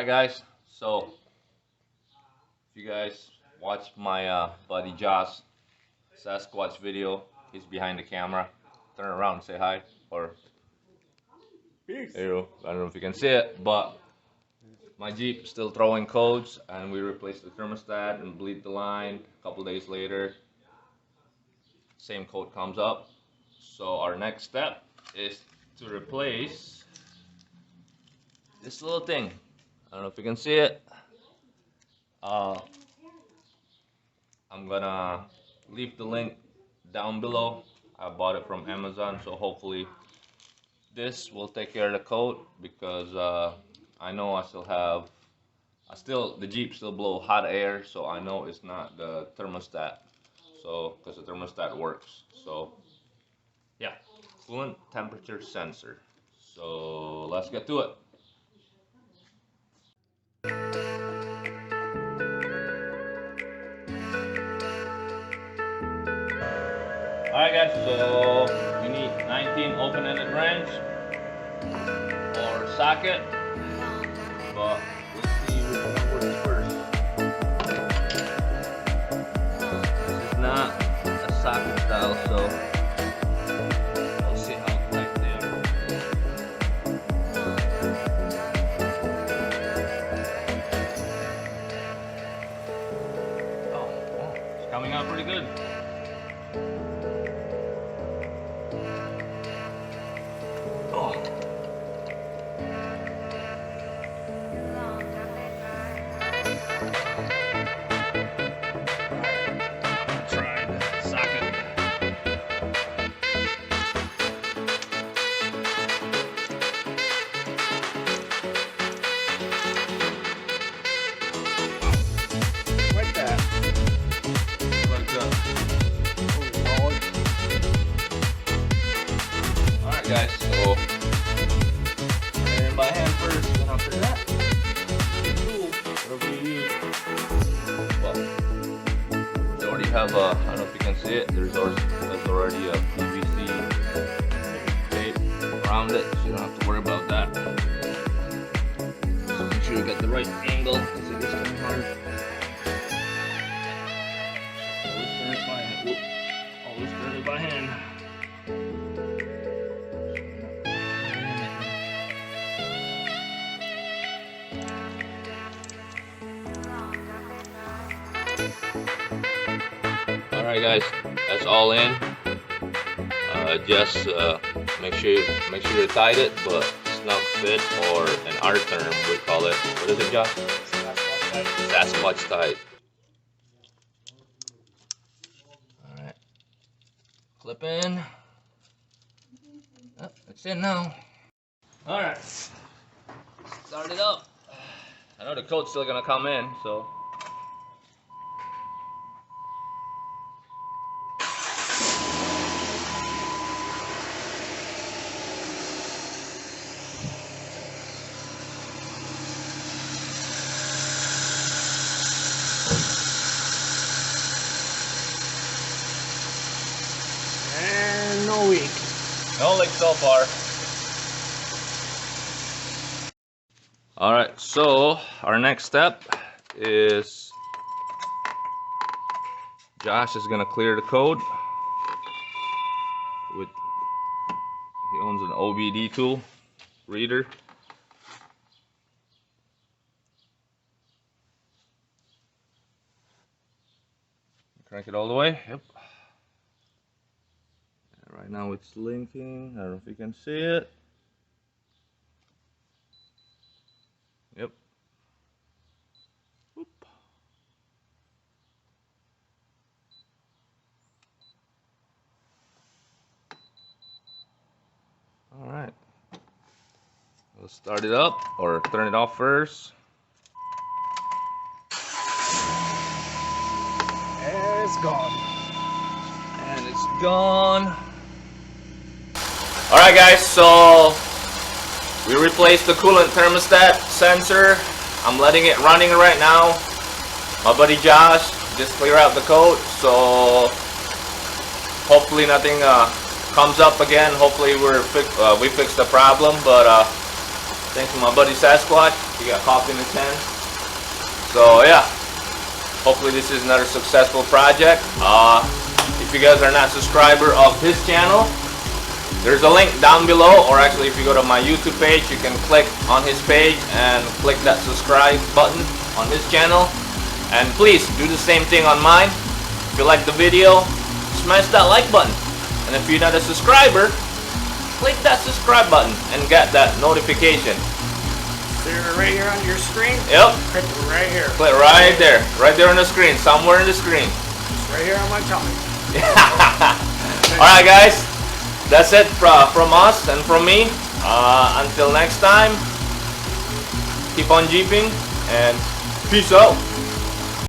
Alright guys, so if you guys watched my buddy Josh Sasquatch video, he's behind the camera. Turn around and say hi, or Peace. there you go. I don't know if you can see it, but my Jeep still throwing codes, and we replaced the thermostat and bleed the line. A couple days later, same code comes up. So our next step is to replace this little thing. I don't know if you can see it. I'm gonna leave the link down below. I bought it from Amazon, so hopefully this will take care of the code, because I know the Jeep still blow hot air, so I know it's not the thermostat. So, because the thermostat works. So, yeah, coolant temperature sensor. So let's get to it. Alright guys, so we need 19 open-ended wrench or socket, but let's see which one works first. This is not a socket style, so we'll see how tight they are. Oh, it's coming out pretty good. Guys, so and by hand first, and after that, tool, whatever you use. Well, they already have a, I don't know if you can see it, there's already a PVC tape around it, so you don't have to worry about that. So make sure you get the right angle, because it is coming hard. Always turn it by hand. Whoop. Always turn it by hand. Alright guys, that's all in. Just make sure you tied it, but snug fit, or in our term we call it, what is it, Josh? Sasquatch tight. Alright, clip in. Oh, it's in now. Alright, start it up. I know the code's still gonna come in, so. And no leak. No leak so far. Alright, so our next step is Josh is gonna clear the code with, he owns an OBD tool reader. Crank it all the way. Yep. Right now it's linking. I don't know if you can see it. Yep. Whoop. All right. We'll start it up, or turn it off first. And it's gone. And it's gone. Alright guys, so we replaced the coolant thermostat sensor. I'm letting it running right now. My buddy Josh just clear out the code, so hopefully nothing comes up again. Hopefully we fixed the problem, but thanks to my buddy Sasquatch, He got coffee in his hand. So yeah, hopefully this is another successful project. If you guys are not subscriber of his channel, there's a link down below, or actually if you go to my YouTube page, you can click on his page and click that subscribe button on his channel. And please do the same thing on mine. If you like the video, smash that like button. And if you're not a subscriber, click that subscribe button and get that notification. They're right here on your screen? Yep. Click right here. Click right there. Right there on the screen. Somewhere in the screen. It's right here on my tummy. Alright guys. That's it from us and from me. Until next time, keep on jeeping and peace out.